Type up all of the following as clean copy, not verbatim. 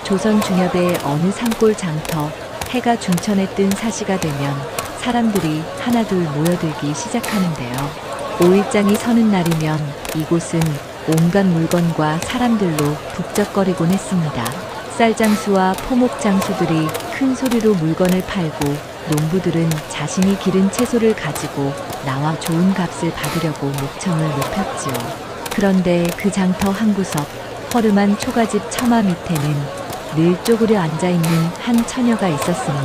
조선 중엽의 어느 산골 장터, 해가 중천에 뜬 사시가 되면 사람들이 하나둘 모여들기 시작하는데요. 5일장이 서는 날이면 이곳은 온갖 물건과 사람들로 북적거리곤 했습니다. 쌀장수와 포목장수들이 큰 소리로 물건을 팔고 농부들은 자신이 기른 채소를 가지고 나와 좋은 값을 받으려고 목청을 높였지요. 그런데 그 장터 한 구석 허름한 초가집 처마 밑에는 늘 쪼그려 앉아있는 한 처녀가 있었으니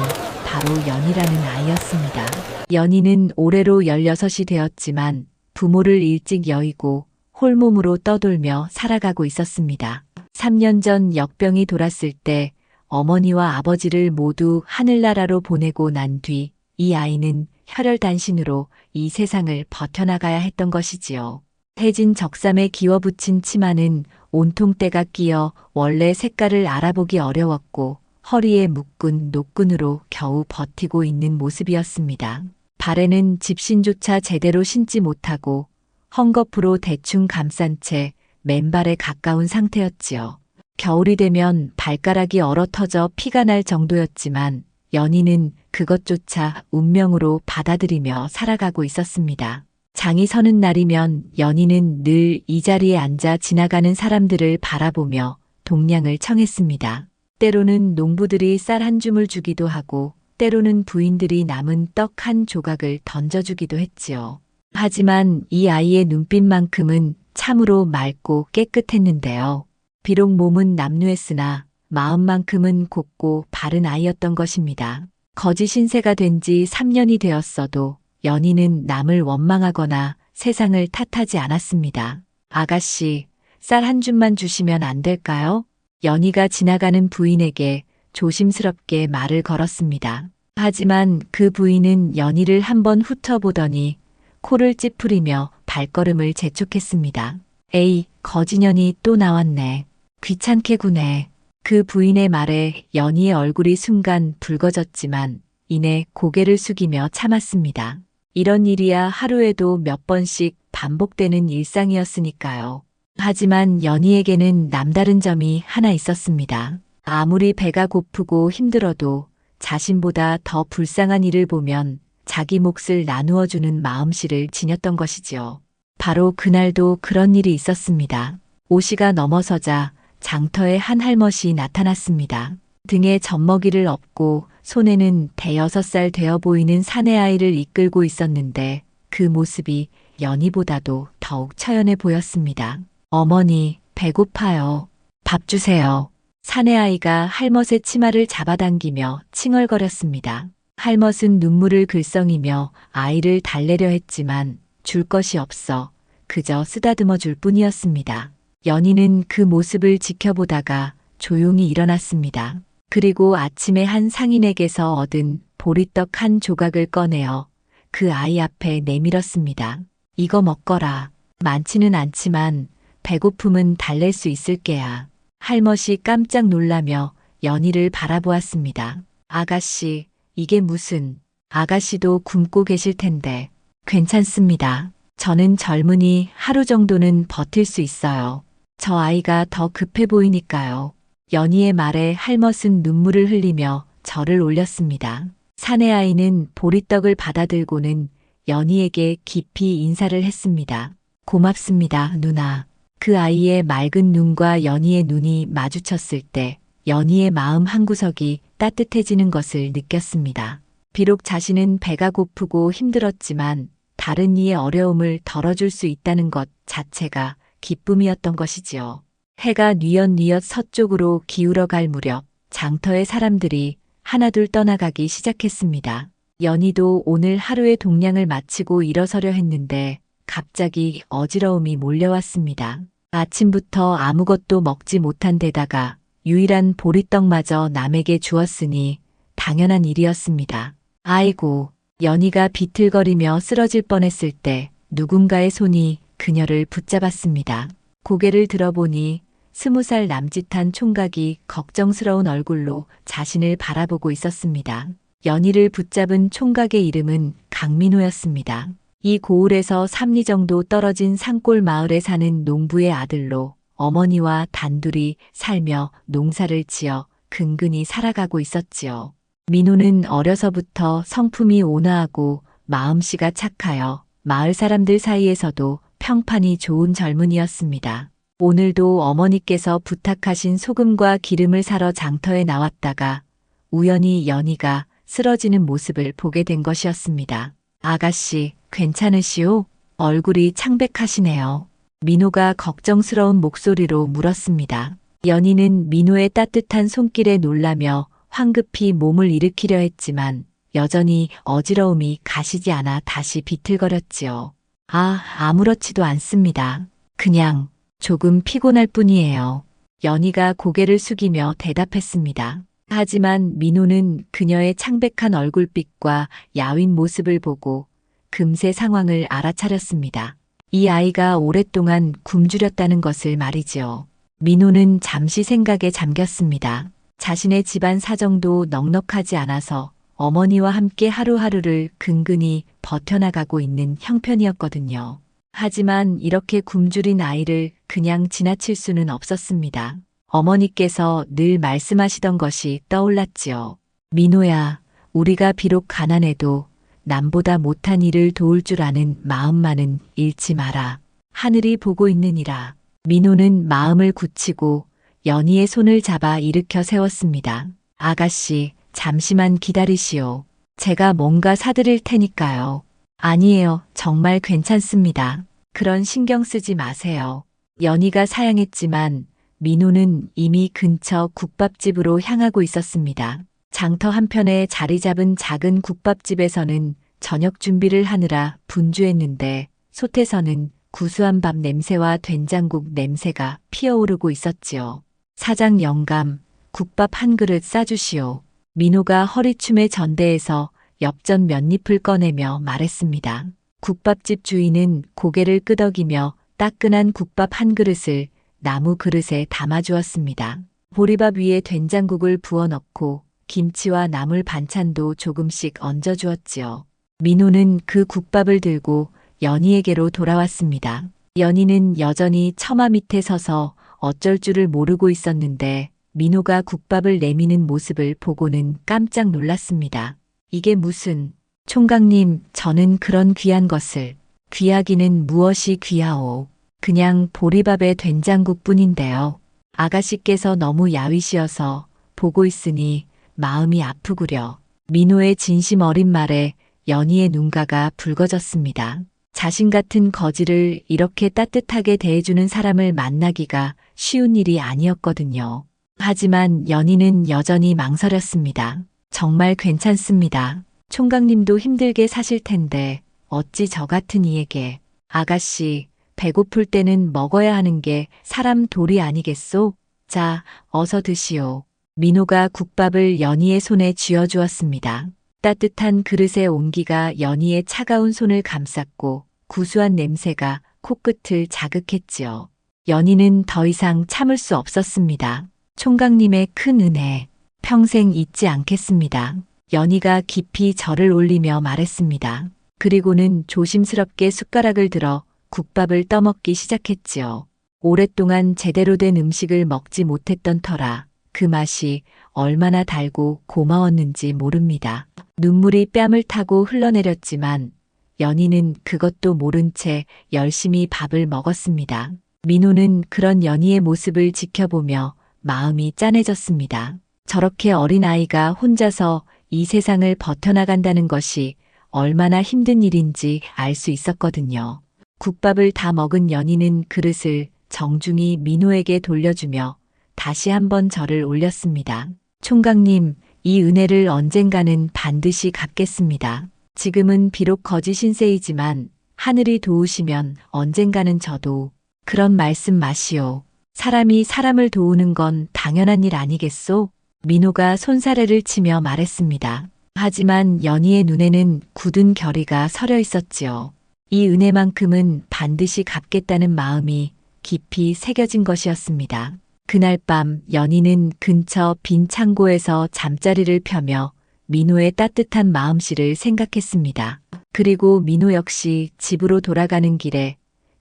바로 연희라는 아이였습니다. 연희는 올해로 16이 되었지만 부모를 일찍 여의고 홀몸으로 떠돌며 살아가고 있었습니다. 3년 전 역병이 돌았을 때 어머니와 아버지를 모두 하늘나라로 보내고 난 뒤 이 아이는 혈혈단신으로 이 세상을 버텨나가야 했던 것이지요. 해진 적삼에 기워붙인 치마는 온통 때가 끼어 원래 색깔을 알아보기 어려웠고 허리에 묶은 노끈으로 겨우 버티고 있는 모습이었습니다. 발에는 집신조차 제대로 신지 못하고 헝겊으로 대충 감싼 채 맨발에 가까운 상태였지요. 겨울이 되면 발가락이 얼어터져 피가 날 정도였지만 연희는 그것조차 운명으로 받아들이며 살아가고 있었습니다. 장이 서는 날이면 연희는 늘 이 자리에 앉아 지나가는 사람들을 바라보며 동량을 청했습니다. 때로는 농부들이 쌀 한 줌을 주기도 하고 때로는 부인들이 남은 떡 한 조각을 던져주기도 했지요. 하지만 이 아이의 눈빛만큼은 참으로 맑고 깨끗했는데요. 비록 몸은 남루했으나 마음만큼은 곱고 바른 아이였던 것입니다. 거지 신세가 된 지 3년이 되었어도 연희는 남을 원망하거나 세상을 탓하지 않았습니다. 아가씨, 쌀 한 줌만 주시면 안 될까요? 연희가 지나가는 부인에게 조심스럽게 말을 걸었습니다. 하지만 그 부인은 연희를 한번 훑어보더니 코를 찌푸리며 발걸음을 재촉했습니다. 에이, 거지년이 또 나왔네. 귀찮게 구네. 그 부인의 말에 연희의 얼굴이 순간 붉어졌지만 이내 고개를 숙이며 참았습니다. 이런 일이야 하루에도 몇 번씩 반복되는 일상이었으니까요. 하지만 연희에게는 남다른 점이 하나 있었습니다. 아무리 배가 고프고 힘들어도 자신보다 더 불쌍한 이를 보면 자기 몫을 나누어 주는 마음씨를 지녔던 것이지요. 바로 그날도 그런 일이 있었습니다. 5시가 넘어서자 장터에 한 할머니 나타났습니다. 등에 젖먹이를 업고 손에는 대여섯 살 되어 보이는 사내아이를 이끌고 있었는데 그 모습이 연희보다도 더욱 처연해 보였습니다. 어머니, 배고파요. 밥 주세요. 사내아이가 할벗의 치마를 잡아당기며 칭얼거렸습니다. 할벗은 눈물을 글썽이며 아이를 달래려 했지만 줄 것이 없어 그저 쓰다듬어 줄 뿐이었습니다. 연희는 그 모습을 지켜보다가 조용히 일어났습니다. 그리고 아침에 한 상인에게서 얻은 보리떡 한 조각을 꺼내어 그 아이 앞에 내밀었습니다. 이거 먹거라. 많지는 않지만 배고픔은 달랠 수 있을 게야. 할벗이 깜짝 놀라며 연희를 바라보았습니다. 아가씨, 이게 무슨... 아가씨도 굶고 계실 텐데. 괜찮습니다. 저는 젊으니 하루 정도는 버틸 수 있어요. 저 아이가 더 급해 보이니까요. 연희의 말에 할벗은 눈물을 흘리며 절을 올렸습니다. 사내아이는 보리떡을 받아들고는 연희에게 깊이 인사를 했습니다. 고맙습니다, 누나. 그 아이의 맑은 눈과 연희의 눈이 마주쳤을 때 연희의 마음 한구석이 따뜻해지는 것을 느꼈습니다. 비록 자신은 배가 고프고 힘들었지만 다른 이의 어려움을 덜어줄 수 있다는 것 자체가 기쁨이었던 것이지요. 해가 뉘엿뉘엿 서쪽으로 기울어 갈 무렵 장터의 사람들이 하나둘 떠나가기 시작했습니다. 연희도 오늘 하루의 동량을 마치고 일어서려 했는데 갑자기 어지러움이 몰려왔습니다. 아침부터 아무것도 먹지 못한 데다가 유일한 보리떡마저 남에게 주었으니 당연한 일이었습니다. 아이고, 연희가 비틀거리며 쓰러질 뻔했을 때 누군가의 손이 그녀를 붙잡았습니다. 고개를 들어보니 20살 남짓한 총각이 걱정스러운 얼굴로 자신을 바라보고 있었습니다. 연희를 붙잡은 총각의 이름은 강민호였습니다. 이 고을에서 3리 정도 떨어진 산골 마을에 사는 농부의 아들로 어머니와 단둘이 살며 농사를 지어 근근히 살아가고 있었지요. 민호는 어려서부터 성품이 온화하고 마음씨가 착하여 마을 사람들 사이에서도 평판이 좋은 젊은이였습니다. 오늘도 어머니께서 부탁하신 소금과 기름을 사러 장터에 나왔다가 우연히 연희가 쓰러지는 모습을 보게 된 것이었습니다. 아가씨, 괜찮으시오? 얼굴이 창백하시네요. 민호가 걱정스러운 목소리로 물었습니다. 연희는 민호의 따뜻한 손길에 놀라며 황급히 몸을 일으키려 했지만 여전히 어지러움이 가시지 않아 다시 비틀거렸지요. 아무렇지도 않습니다. 그냥 조금 피곤할 뿐이에요. 연희가 고개를 숙이며 대답했습니다. 하지만 민호는 그녀의 창백한 얼굴빛과 야윈 모습을 보고 금세 상황을 알아차렸습니다. 이 아이가 오랫동안 굶주렸다는 것을 말이지요. 민호는 잠시 생각에 잠겼습니다. 자신의 집안 사정도 넉넉하지 않아서 어머니와 함께 하루하루를 근근히 버텨나가고 있는 형편이었거든요. 하지만 이렇게 굶주린 아이를 그냥 지나칠 수는 없었습니다. 어머니께서 늘 말씀하시던 것이 떠올랐지요. 민호야, 우리가 비록 가난해도 남보다 못한 이를 도울 줄 아는 마음만은 잃지 마라. 하늘이 보고 있느니라. 민호는 마음을 굳히고 연희의 손을 잡아 일으켜 세웠습니다. 아가씨, 잠시만 기다리시오. 제가 뭔가 사드릴 테니까요. 아니에요. 정말 괜찮습니다. 그런 신경 쓰지 마세요. 연희가 사양했지만 민호는 이미 근처 국밥집으로 향하고 있었습니다. 장터 한편에 자리 잡은 작은 국밥집에서는 저녁 준비를 하느라 분주했는데 솥에서는 구수한 밥 냄새와 된장국 냄새가 피어오르고 있었지요. 사장 영감, 국밥 한 그릇 싸주시오. 민호가 허리춤에 전대해서 엽전 몇 잎을 꺼내며 말했습니다. 국밥집 주인은 고개를 끄덕이며 따끈한 국밥 한 그릇을 나무 그릇에 담아주었습니다. 보리밥 위에 된장국을 부어넣고 김치와 나물 반찬도 조금씩 얹어주었지요. 민호는 그 국밥을 들고 연희에게로 돌아왔습니다. 연희는 여전히 처마 밑에 서서 어쩔 줄을 모르고 있었는데 민호가 국밥을 내미는 모습을 보고는 깜짝 놀랐습니다. 이게 무슨... 총각님, 저는 그런 귀한 것을... 귀하기는 무엇이 귀하오. 그냥 보리밥에 된장국뿐인데요. 아가씨께서 너무 야위시어서 보고 있으니 마음이 아프구려. 민호의 진심 어린 말에 연희의 눈가가 붉어졌습니다. 자신 같은 거지를 이렇게 따뜻하게 대해주는 사람을 만나기가 쉬운 일이 아니었거든요. 하지만 연희는 여전히 망설였습니다. 정말 괜찮습니다. 총각님도 힘들게 사실 텐데 어찌 저 같은 이에게. 아가씨, 배고플 때는 먹어야 하는 게 사람 도리 아니겠소? 자, 어서 드시오. 민호가 국밥을 연희의 손에 쥐어주었습니다. 따뜻한 그릇의 온기가 연희의 차가운 손을 감쌌고 구수한 냄새가 코끝을 자극했지요. 연희는 더 이상 참을 수 없었습니다. 총각님의 큰 은혜, 평생 잊지 않겠습니다. 연희가 깊이 절을 올리며 말했습니다. 그리고는 조심스럽게 숟가락을 들어 국밥을 떠먹기 시작했지요. 오랫동안 제대로 된 음식을 먹지 못했던 터라 그 맛이 얼마나 달고 고마웠는지 모릅니다. 눈물이 뺨을 타고 흘러내렸지만 연희는 그것도 모른 채 열심히 밥을 먹었습니다. 민호는 그런 연희의 모습을 지켜보며 마음이 짠해졌습니다. 저렇게 어린 아이가 혼자서 이 세상을 버텨나간다는 것이 얼마나 힘든 일인지 알 수 있었거든요. 국밥을 다 먹은 연희는 그릇을 정중히 민호에게 돌려주며 다시 한번 절을 올렸습니다. 총각님, 이 은혜를 언젠가는 반드시 갚겠습니다. 지금은 비록 거지 신세이지만 하늘이 도우시면 언젠가는 저도. 그런 말씀 마시오. 사람이 사람을 도우는 건 당연한 일 아니겠소? 민호가 손사래를 치며 말했습니다. 하지만 연희의 눈에는 굳은 결의가 서려 있었지요. 이 은혜만큼은 반드시 갚겠다는 마음이 깊이 새겨진 것이었습니다. 그날 밤 연희는 근처 빈 창고에서 잠자리를 펴며 민호의 따뜻한 마음씨를 생각했습니다. 그리고 민호 역시 집으로 돌아가는 길에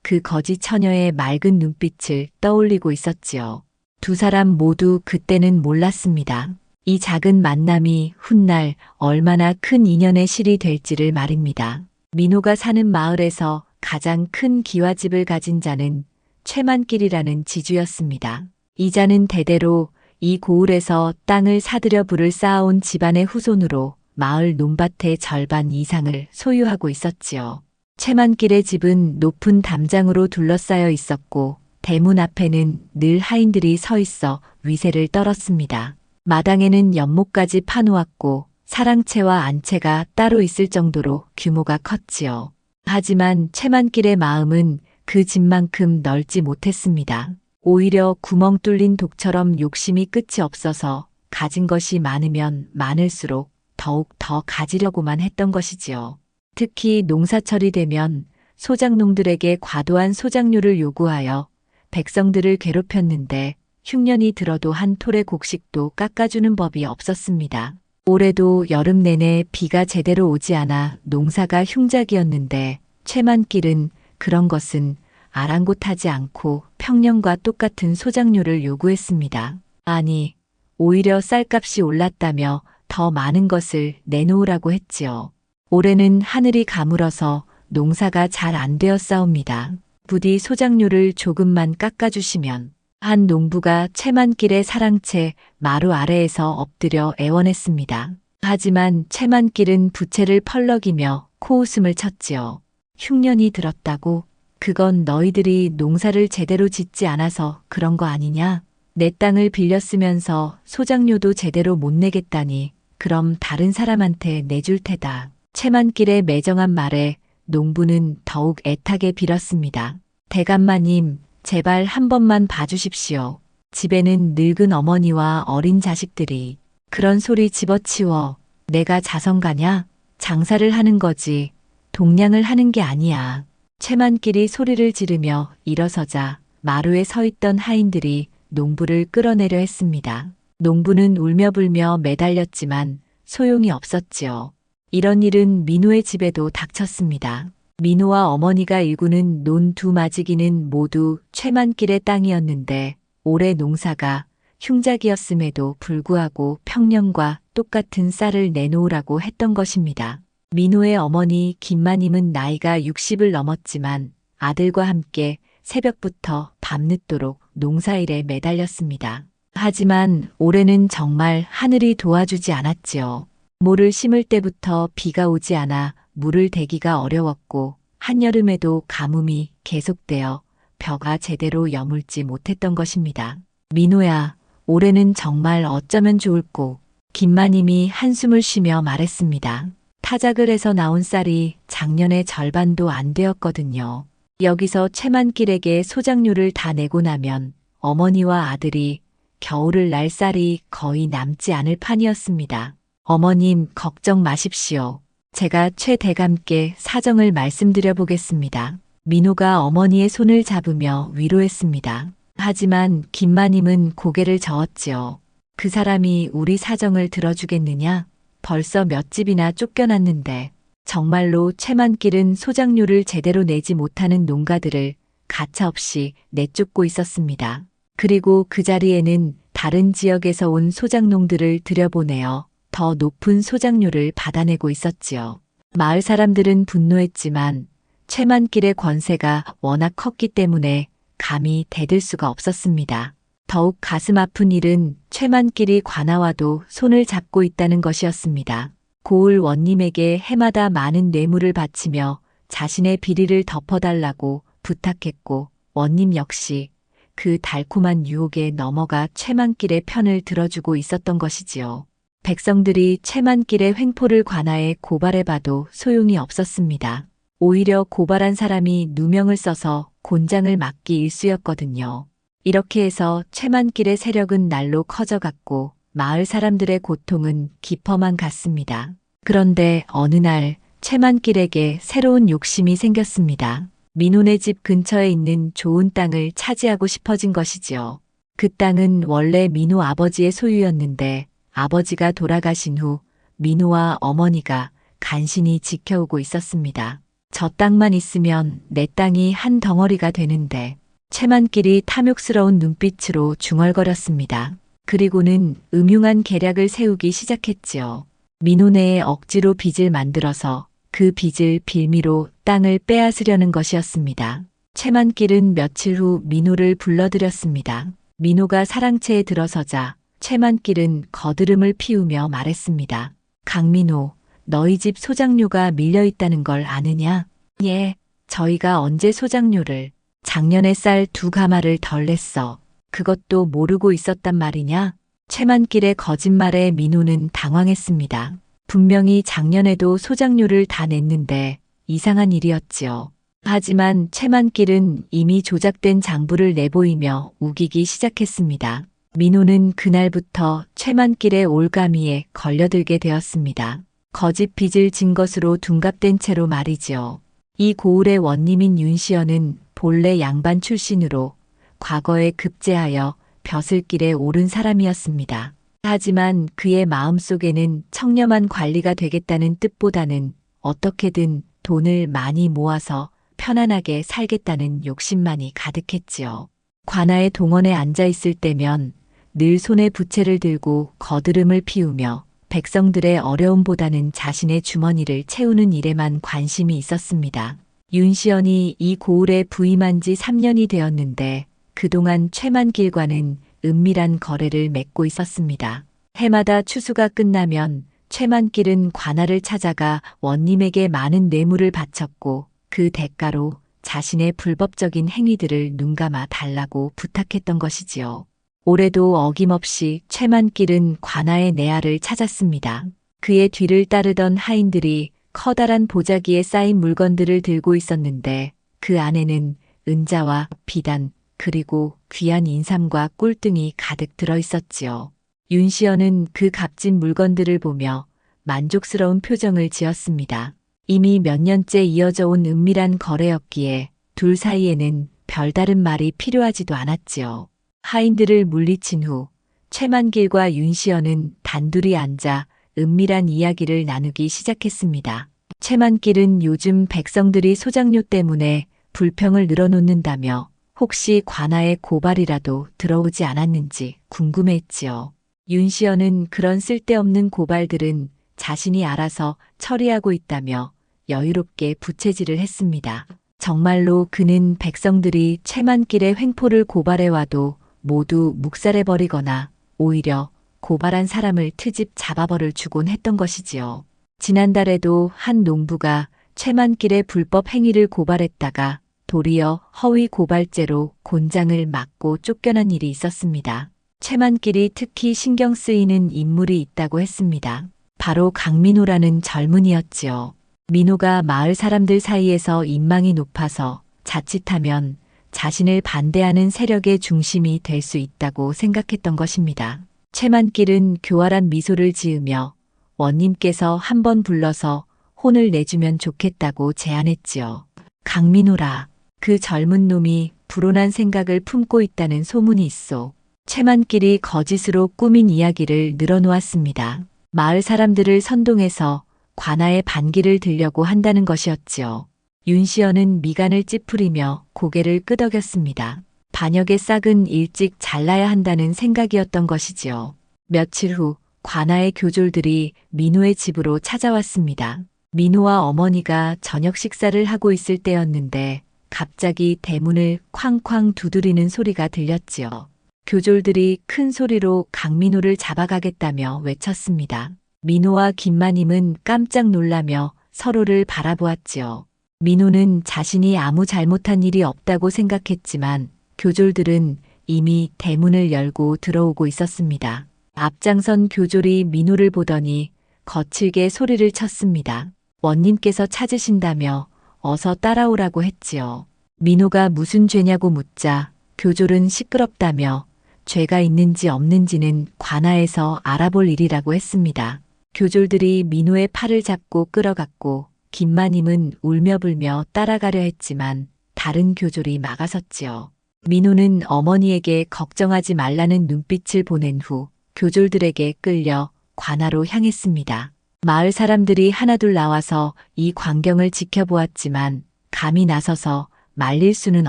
그 거지 처녀의 맑은 눈빛을 떠올리고 있었지요. 두 사람 모두 그때는 몰랐습니다. 이 작은 만남이 훗날 얼마나 큰 인연의 실이 될지를 말입니다. 민호가 사는 마을에서 가장 큰 기와집을 가진 자는 최만길이라는 지주였습니다. 이 자는 대대로 이 고을에서 땅을 사들여 부를 쌓아온 집안의 후손으로 마을 논밭의 절반 이상을 소유하고 있었지요. 최만길의 집은 높은 담장으로 둘러싸여 있었고 대문 앞에는 늘 하인들이 서 있어 위세를 떨었습니다. 마당에는 연못까지 파놓았고 사랑채와 안채가 따로 있을 정도로 규모가 컸지요. 하지만 최만길의 마음은 그 집만큼 넓지 못했습니다. 오히려 구멍 뚫린 독처럼 욕심이 끝이 없어서 가진 것이 많으면 많을수록 더욱 더 가지려고만 했던 것이지요. 특히 농사철이 되면 소작농들에게 과도한 소작료를 요구하여 백성들을 괴롭혔는데 흉년이 들어도 한 톨의 곡식도 깎아주는 법이 없었습니다. 올해도 여름 내내 비가 제대로 오지 않아 농사가 흉작이었는데 최만길은 그런 것은 아랑곳하지 않고 평년과 똑같은 소작료를 요구했습니다. 아니, 오히려 쌀값이 올랐다며 더 많은 것을 내놓으라고 했지요. 올해는 하늘이 가물어서 농사가 잘 안 되었사옵니다. 부디 소작료를 조금만 깎아주시면. 한 농부가 최만길의 사랑채 마루 아래에서 엎드려 애원했습니다. 하지만 최만길은 부채를 펄럭이며 코웃음을 쳤지요. 흉년이 들었다고? 그건 너희들이 농사를 제대로 짓지 않아서 그런 거 아니냐? 내 땅을 빌려 쓰면서 소작료도 제대로 못 내겠다니 그럼 다른 사람한테 내줄 테다. 최만길의 매정한 말에 농부는 더욱 애타게 빌었습니다. 대감마님, 제발 한 번만 봐주십시오. 집에는 늙은 어머니와 어린 자식들이. 그런 소리 집어치워. 내가 자선가냐? 장사를 하는 거지. 동냥을 하는 게 아니야. 최만길이 소리를 지르며 일어서자 마루에 서 있던 하인들이 농부를 끌어내려 했습니다. 농부는 울며불며 매달렸지만 소용이 없었지요. 이런 일은 민호의 집에도 닥쳤습니다. 민호와 어머니가 일구는 논 두 마지기는 모두 최만길의 땅이었는데 올해 농사가 흉작이었음에도 불구하고 평년과 똑같은 쌀을 내놓으라고 했던 것입니다. 민호의 어머니 김마님은 나이가 60을 넘었지만 아들과 함께 새벽부터 밤늦도록 농사일에 매달렸습니다. 하지만 올해는 정말 하늘이 도와주지 않았지요. 모를 심을 때부터 비가 오지 않아 물을 대기가 어려웠고 한여름에도 가뭄이 계속되어 벼가 제대로 여물지 못했던 것입니다. 민호야, 올해는 정말 어쩌면 좋을꼬. 김마님이 한숨을 쉬며 말했습니다. 타작을 해서 나온 쌀이 작년의 절반도 안 되었거든요. 여기서 최만길에게 소작료를 다 내고 나면 어머니와 아들이 겨울을 날 쌀이 거의 남지 않을 판이었습니다. 어머님, 걱정 마십시오. 제가 최 대감께 사정을 말씀드려 보겠습니다. 민호가 어머니의 손을 잡으며 위로했습니다. 하지만 김마님은 고개를 저었지요. 그 사람이 우리 사정을 들어주겠느냐? 벌써 몇 집이나 쫓겨났는데 정말로 최만길은 소작료를 제대로 내지 못하는 농가들을 가차없이 내쫓고 있었습니다. 그리고 그 자리에는 다른 지역에서 온 소작농들을 들여보내어 더 높은 소작료를 받아내고 있었지요. 마을 사람들은 분노했지만 최만길의 권세가 워낙 컸기 때문에 감히 대들 수가 없었습니다. 더욱 가슴 아픈 일은 최만길이 관아와도 손을 잡고 있다는 것이었습니다. 고을 원님에게 해마다 많은 뇌물을 바치며 자신의 비리를 덮어달라고 부탁했고 원님 역시 그 달콤한 유혹에 넘어가 최만길의 편을 들어주고 있었던 것이지요. 백성들이 최만길의 횡포를 관하에 고발해봐도 소용이 없었습니다. 오히려 고발한 사람이 누명을 써서 곤장을 막기 일쑤였거든요. 이렇게 해서 최만길의 세력은 날로 커져갔고 마을 사람들의 고통은 깊어만 갔습니다. 그런데 어느 날 최만길에게 새로운 욕심이 생겼습니다. 민호네 집 근처에 있는 좋은 땅을 차지하고 싶어진 것이지요. 그 땅은 원래 민호 아버지의 소유였는데 아버지가 돌아가신 후 민호와 어머니가 간신히 지켜오고 있었습니다. 저 땅만 있으면 내 땅이 한 덩어리가 되는데. 최만길이 탐욕스러운 눈빛으로 중얼거렸습니다. 그리고는 음흉한 계략을 세우기 시작했지요. 민호네에 억지로 빚을 만들어서 그 빚을 빌미로 땅을 빼앗으려는 것이었습니다. 최만길은 며칠 후 민호를 불러들였습니다. 민호가 사랑채에 들어서자 최만길은 거드름을 피우며 말했습니다. 강민호, 너희 집 소장료가 밀려있다는 걸 아느냐? 예, 저희가 언제 소장료를, 작년에 쌀 2가마를 덜 냈어. 그것도 모르고 있었단 말이냐? 최만길의 거짓말에 민호는 당황했습니다. 분명히 작년에도 소장료를 다 냈는데 이상한 일이었지요. 하지만 최만길은 이미 조작된 장부를 내보이며 우기기 시작했습니다. 민호는 그날부터 최만길의 올가미에 걸려들게 되었습니다. 거짓 빚을 진 것으로 둔갑된 채로 말이지요. 이 고을의 원님인 윤시연은 본래 양반 출신으로 과거에 급제하여 벼슬길에 오른 사람이었습니다. 하지만 그의 마음속에는 청렴한 관리가 되겠다는 뜻보다는 어떻게든 돈을 많이 모아서 편안하게 살겠다는 욕심만이 가득했지요. 관아의 동원에 앉아 있을 때면 늘 손에 부채를 들고 거드름을 피우며 백성들의 어려움보다는 자신의 주머니를 채우는 일에만 관심이 있었습니다. 윤시연이 이 고을에 부임한 지 3년이 되었는데 그동안 최만길과는 은밀한 거래를 맺고 있었습니다. 해마다 추수가 끝나면 최만길은 관아를 찾아가 원님에게 많은 뇌물을 바쳤고 그 대가로 자신의 불법적인 행위들을 눈감아 달라고 부탁했던 것이지요. 올해도 어김없이 최만길은 관아의 내아를 찾았습니다. 그의 뒤를 따르던 하인들이 커다란 보자기에 쌓인 물건들을 들고 있었는데 그 안에는 은자와 비단 그리고 귀한 인삼과 꿀등이 가득 들어 있었지요. 윤시연은 그 값진 물건들을 보며 만족스러운 표정을 지었습니다. 이미 몇 년째 이어져 온 은밀한 거래였기에 둘 사이에는 별다른 말이 필요하지도 않았지요. 하인들을 물리친 후 최만길과 윤시연은 단둘이 앉아 은밀한 이야기를 나누기 시작했습니다. 최만길은 요즘 백성들이 소장료 때문에 불평을 늘어놓는다며 혹시 관아에 고발이라도 들어오지 않았는지 궁금해했지요. 윤시연은 그런 쓸데없는 고발들은 자신이 알아서 처리하고 있다며 여유롭게 부채질을 했습니다. 정말로 그는 백성들이 최만길의 횡포를 고발해와도 모두 묵살해버리거나 오히려 고발한 사람을 트집 잡아버릴 주곤 했던 것이지요. 지난달에도 한 농부가 최만길의 불법 행위를 고발했다가 도리어 허위 고발죄로 곤장을 맞고 쫓겨난 일이 있었습니다. 최만길이 특히 신경 쓰이는 인물이 있다고 했습니다. 바로 강민호라는 젊은이였지요. 민호가 마을 사람들 사이에서 인망이 높아서 자칫하면 자신을 반대하는 세력의 중심이 될 수 있다고 생각했던 것입니다. 최만길은 교활한 미소를 지으며 원님께서 한번 불러서 혼을 내주면 좋겠다고 제안했지요. 강민호라, 그 젊은 놈이 불온한 생각을 품고 있다는 소문이 있소. 최만길이 거짓으로 꾸민 이야기를 늘어놓았습니다. 마을 사람들을 선동해서 관아에 반기를 들려고 한다는 것이었지요. 윤시연은 미간을 찌푸리며 고개를 끄덕였습니다. 반역의 싹은 일찍 잘라야 한다는 생각이었던 것이지요. 며칠 후 관아의 교졸들이 민호의 집으로 찾아왔습니다. 민호와 어머니가 저녁 식사를 하고 있을 때였는데 갑자기 대문을 쾅쾅 두드리는 소리가 들렸지요. 교졸들이 큰 소리로 강민호를 잡아가겠다며 외쳤습니다. 민호와 김마님은 깜짝 놀라며 서로를 바라보았지요. 민호는 자신이 아무 잘못한 일이 없다고 생각했지만 교졸들은 이미 대문을 열고 들어오고 있었습니다. 앞장선 교졸이 민호를 보더니 거칠게 소리를 쳤습니다. 원님께서 찾으신다며 어서 따라오라고 했지요. 민호가 무슨 죄냐고 묻자 교졸은 시끄럽다며 죄가 있는지 없는지는 관아에서 알아볼 일이라고 했습니다. 교졸들이 민호의 팔을 잡고 끌어갔고 김마님은 울며불며 따라가려 했지만 다른 교졸이 막아섰지요. 민호는 어머니에게 걱정하지 말라는 눈빛을 보낸 후 교졸들에게 끌려 관아로 향했습니다. 마을 사람들이 하나둘 나와서 이 광경을 지켜보았지만 감히 나서서 말릴 수는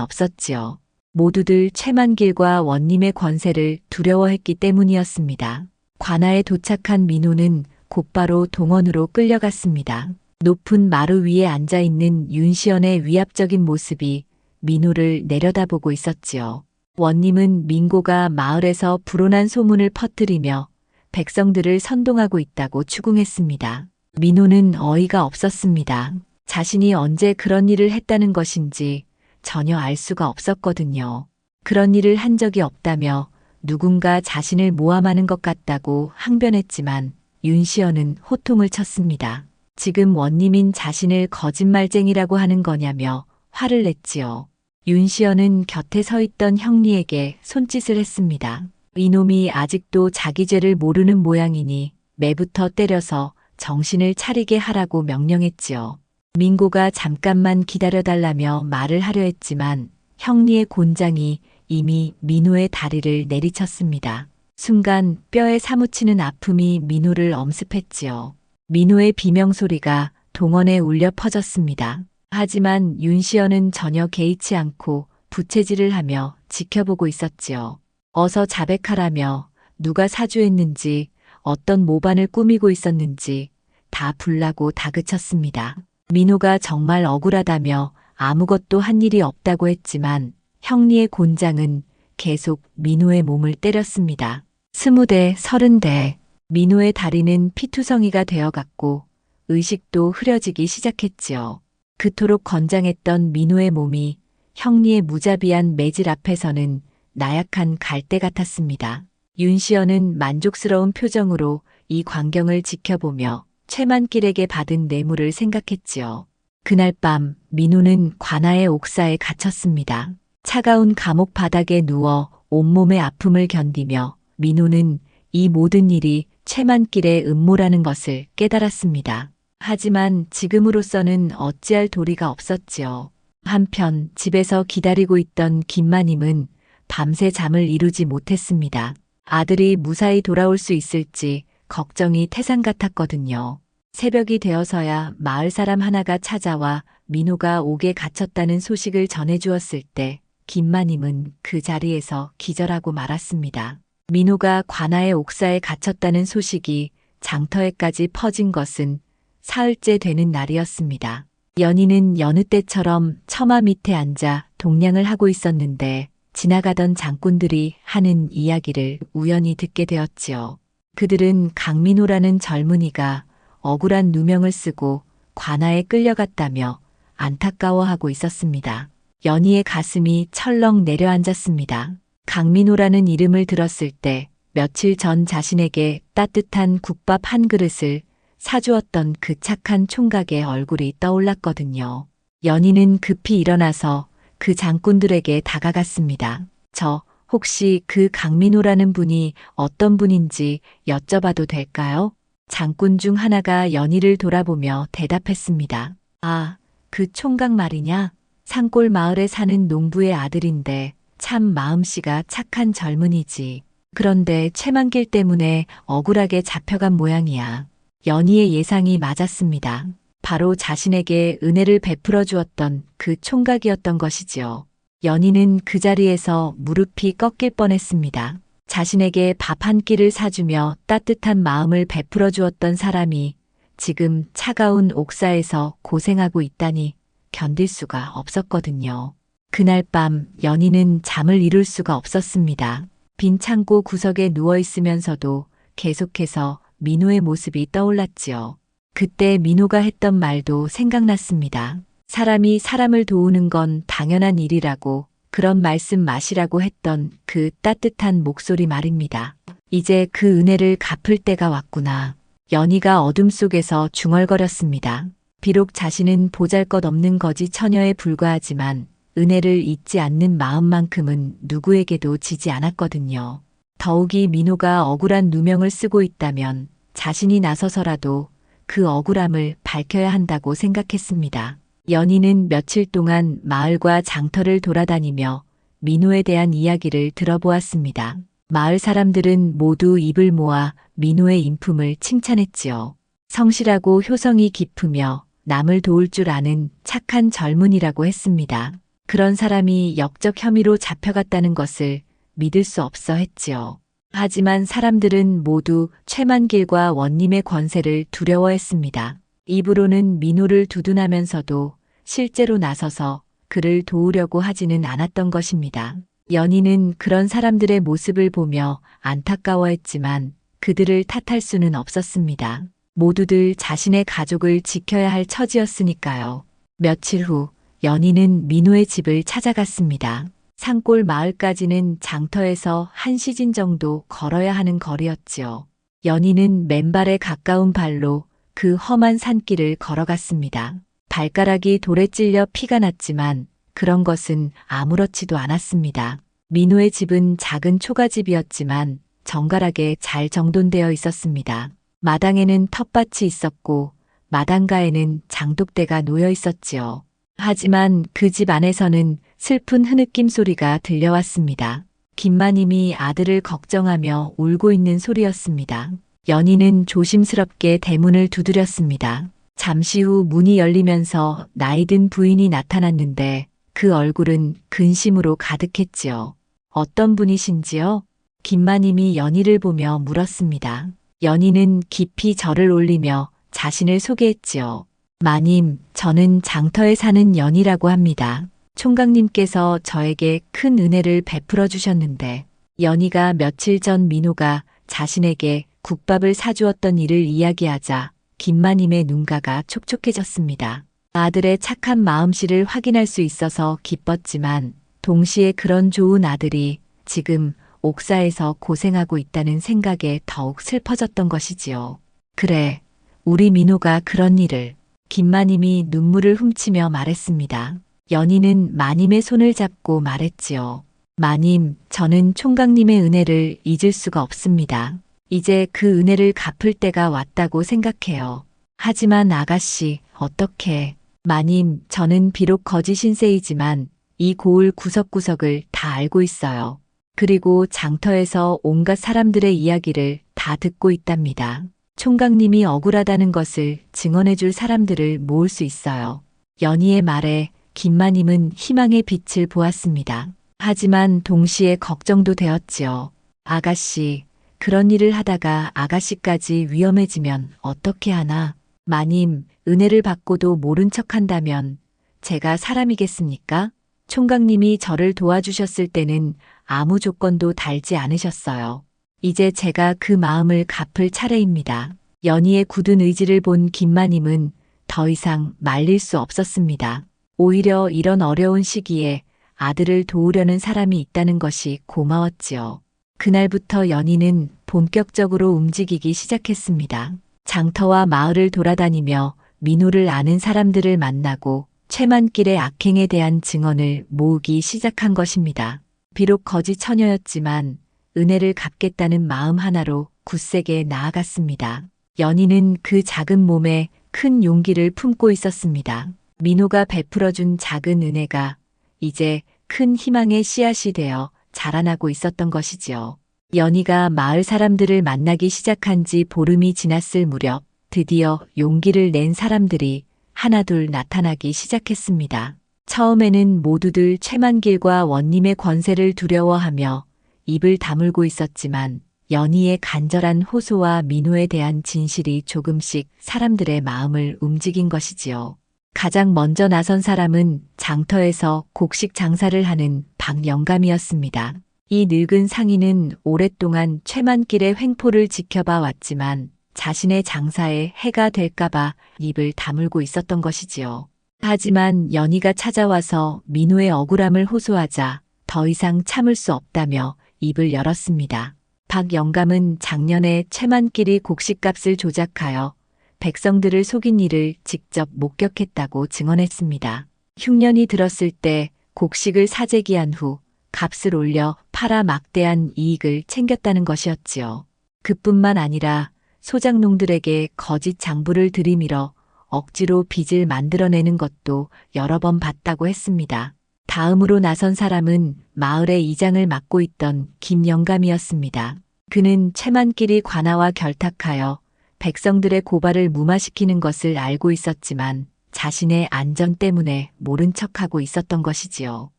없었지요. 모두들 최만길과 원님의 권세를 두려워했기 때문이었습니다. 관아에 도착한 민호는 곧바로 동원으로 끌려갔습니다. 높은 마루 위에 앉아있는 윤시연의 위압적인 모습이 민호를 내려다보고 있었지요. 원님은 민고가 마을에서 불온한 소문을 퍼뜨리며 백성들을 선동하고 있다고 추궁했습니다. 민호는 어이가 없었습니다. 자신이 언제 그런 일을 했다는 것인지 전혀 알 수가 없었거든요. 그런 일을 한 적이 없다며 누군가 자신을 모함하는 것 같다고 항변했지만 윤시연은 호통을 쳤습니다. 지금 원님인 자신을 거짓말쟁이라고 하는 거냐며 화를 냈지요. 윤시연은 곁에 서 있던 형리에게 손짓을 했습니다. 이놈이 아직도 자기 죄를 모르는 모양이니 매부터 때려서 정신을 차리게 하라고 명령했지요. 민고가 잠깐만 기다려달라며 말을 하려 했지만 형리의 곤장이 이미 민호의 다리를 내리쳤습니다. 순간 뼈에 사무치는 아픔이 민호를 엄습했지요. 민호의 비명소리가 동원에 울려 퍼졌습니다. 하지만 윤시연은 전혀 개의치 않고 부채질을 하며 지켜보고 있었지요. 어서 자백하라며 누가 사주했는지 어떤 모반을 꾸미고 있었는지 다 불라고 다그쳤습니다. 민호가 정말 억울하다며 아무것도 한 일이 없다고 했지만 형리의 곤장은 계속 민호의 몸을 때렸습니다. 20대, 30대. 민호의 다리는 피투성이가 되어갔고 의식도 흐려지기 시작했지요. 그토록 건장했던 민호의 몸이 형리의 무자비한 매질 앞에서는 나약한 갈대 같았습니다. 윤시연은 만족스러운 표정으로 이 광경을 지켜보며 최만길에게 받은 뇌물을 생각했지요. 그날 밤 민호는 관아의 옥사에 갇혔습니다. 차가운 감옥 바닥에 누워 온몸의 아픔을 견디며 민호는 이 모든 일이 최만길의 음모라는 것을 깨달았습니다. 하지만 지금으로서는 어찌할 도리가 없었지요. 한편 집에서 기다리고 있던 김마님은 밤새 잠을 이루지 못했습니다. 아들이 무사히 돌아올 수 있을지 걱정이 태산 같았거든요. 새벽이 되어서야 마을 사람 하나가 찾아와 민호가 옥에 갇혔다는 소식을 전해주었을 때 김마님은 그 자리에서 기절하고 말았습니다. 민호가 관아의 옥사에 갇혔다는 소식이 장터에까지 퍼진 것은 사흘째 되는 날이었습니다. 연희는 여느 때처럼 처마 밑에 앉아 동냥을 하고 있었는데 지나가던 장꾼들이 하는 이야기를 우연히 듣게 되었지요. 그들은 강민호라는 젊은이가 억울한 누명을 쓰고 관아에 끌려갔다며 안타까워하고 있었습니다. 연희의 가슴이 철렁 내려앉았습니다. 강민호라는 이름을 들었을 때 며칠 전 자신에게 따뜻한 국밥 한 그릇을 사주었던 그 착한 총각의 얼굴이 떠올랐거든요. 연희는 급히 일어나서 그 장꾼들에게 다가갔습니다. 저 혹시 그 강민호라는 분이 어떤 분인지 여쭤봐도 될까요? 장꾼 중 하나가 연희를 돌아보며 대답했습니다. 아, 그 총각 말이냐? 산골 마을에 사는 농부의 아들인데 참 마음씨가 착한 젊은이지. 그런데 최만길 때문에 억울하게 잡혀간 모양이야. 연희의 예상이 맞았습니다. 바로 자신에게 은혜를 베풀어 주었던 그 총각이었던 것이지요. 연희는 그 자리에서 무릎이 꺾일 뻔했습니다. 자신에게 밥 한 끼를 사주며 따뜻한 마음을 베풀어 주었던 사람이 지금 차가운 옥사에서 고생하고 있다니 견딜 수가 없었거든요. 그날 밤 연희는 잠을 이룰 수가 없었습니다. 빈 창고 구석에 누워 있으면서도 계속해서 민호의 모습이 떠올랐지요. 그때 민호가 했던 말도 생각났습니다. 사람이 사람을 도우는 건 당연한 일이라고 그런 말씀 마시라고 했던 그 따뜻한 목소리 말입니다. 이제 그 은혜를 갚을 때가 왔구나. 연희가 어둠 속에서 중얼거렸습니다. 비록 자신은 보잘것없는 거지 처녀에 불과하지만 은혜를 잊지 않는 마음만큼은 누구에게도 지지 않았거든요. 더욱이 민호가 억울한 누명을 쓰고 있다면 자신이 나서서라도 그 억울함을 밝혀야 한다고 생각했습니다. 연희는 며칠 동안 마을과 장터를 돌아다니며 민호에 대한 이야기를 들어보았습니다. 마을 사람들은 모두 입을 모아 민호의 인품을 칭찬했지요. 성실하고 효성이 깊으며 남을 도울 줄 아는 착한 젊은이라고 했습니다. 그런 사람이 역적 혐의로 잡혀갔다는 것을 믿을 수 없어 했지요. 하지만 사람들은 모두 최만길과 원님의 권세를 두려워했습니다. 입으로는 민호를 두둔하면서도 실제로 나서서 그를 도우려고 하지는 않았던 것입니다. 연희는 그런 사람들의 모습을 보며 안타까워했지만 그들을 탓할 수는 없었습니다. 모두들 자신의 가족을 지켜야 할 처지였으니까요. 며칠 후 연희는 민호의 집을 찾아갔습니다. 산골 마을까지는 장터에서 한 시진 정도 걸어야 하는 거리였지요. 연희는 맨발에 가까운 발로 그 험한 산길을 걸어갔습니다. 발가락이 돌에 찔려 피가 났지만 그런 것은 아무렇지도 않았습니다. 민호의 집은 작은 초가집이었지만 정갈하게 잘 정돈되어 있었습니다. 마당에는 텃밭이 있었고 마당가에는 장독대가 놓여 있었지요. 하지만 그 집 안에서는 슬픈 흐느낌 소리가 들려왔습니다. 김마님이 아들을 걱정하며 울고 있는 소리였습니다. 연희는 조심스럽게 대문을 두드렸습니다. 잠시 후 문이 열리면서 나이든 부인이 나타났는데 그 얼굴은 근심으로 가득했지요. 어떤 분이신지요? 김마님이 연희를 보며 물었습니다. 연희는 깊이 절을 올리며 자신을 소개했지요. 마님, 저는 장터에 사는 연희라고 합니다. 총각님께서 저에게 큰 은혜를 베풀어 주셨는데 연희가 며칠 전 민호가 자신에게 국밥을 사주었던 일을 이야기하자 김마님의 눈가가 촉촉해졌습니다. 아들의 착한 마음씨를 확인할 수 있어서 기뻤지만 동시에 그런 좋은 아들이 지금 옥사에서 고생하고 있다는 생각에 더욱 슬퍼졌던 것이지요. 그래, 우리 민호가 그런 일을. 김마님이 눈물을 훔치며 말했습니다. 연희는 마님의 손을 잡고 말했지요. 마님, 저는 총각님의 은혜를 잊을 수가 없습니다. 이제 그 은혜를 갚을 때가 왔다고 생각해요. 하지만 아가씨, 어떻게? 마님, 저는 비록 거지 신세이지만 이 고을 구석구석을 다 알고 있어요. 그리고 장터에서 온갖 사람들의 이야기를 다 듣고 있답니다. 총각님이 억울하다는 것을 증언해 줄 사람들을 모을 수 있어요. 연희의 말에 김마님은 희망의 빛을 보았습니다. 하지만 동시에 걱정도 되었지요. 아가씨, 그런 일을 하다가 아가씨까지 위험해지면 어떻게 하나? 마님, 은혜를 받고도 모른 척한다면 제가 사람이겠습니까? 총각님이 저를 도와주셨을 때는 아무 조건도 달지 않으셨어요. 이제 제가 그 마음을 갚을 차례입니다. 연희의 굳은 의지를 본 김마님은 더 이상 말릴 수 없었습니다. 오히려 이런 어려운 시기에 아들을 도우려는 사람이 있다는 것이 고마웠지요. 그날부터 연희는 본격적으로 움직이기 시작했습니다. 장터와 마을을 돌아다니며 민호를 아는 사람들을 만나고 최만길의 악행에 대한 증언을 모으기 시작한 것입니다. 비록 거지 처녀였지만 은혜를 갚겠다는 마음 하나로 굳세게 나아갔습니다. 연희는 그 작은 몸에 큰 용기를 품고 있었습니다. 민호가 베풀어준 작은 은혜가 이제 큰 희망의 씨앗이 되어 자라나고 있었던 것이지요. 연희가 마을 사람들을 만나기 시작한 지 보름이 지났을 무렵 드디어 용기를 낸 사람들이 하나둘 나타나기 시작했습니다. 처음에는 모두들 최만길과 원님의 권세를 두려워하며 입을 다물고 있었지만 연희의 간절한 호소와 민호에 대한 진실이 조금씩 사람들의 마음을 움직인 것이지요. 가장 먼저 나선 사람은 장터에서 곡식 장사를 하는 박영감이었습니다. 이 늙은 상인은 오랫동안 최만길의 횡포를 지켜봐 왔지만 자신의 장사에 해가 될까봐 입을 다물고 있었던 것이지요. 하지만 연희가 찾아와서 민호의 억울함을 호소하자 더 이상 참을 수 없다며 입을 열었습니다. 박 영감은 작년에 최만길이 곡식값을 조작하여 백성들을 속인 일을 직접 목격했다고 증언했습니다. 흉년이 들었을 때 곡식을 사재기한 후 값을 올려 팔아 막대한 이익을 챙겼다는 것이었지요. 그뿐만 아니라 소작농들에게 거짓 장부를 들이밀어 억지로 빚을 만들어내는 것도 여러 번 봤다고 했습니다. 다음으로 나선 사람은 마을의 이장을 맡고 있던 김영감이었습니다. 그는 최만길이 관아와 결탁하여 백성들의 고발을 무마시키는 것을 알고 있었지만 자신의 안전 때문에 모른 척하고 있었던 것이지요.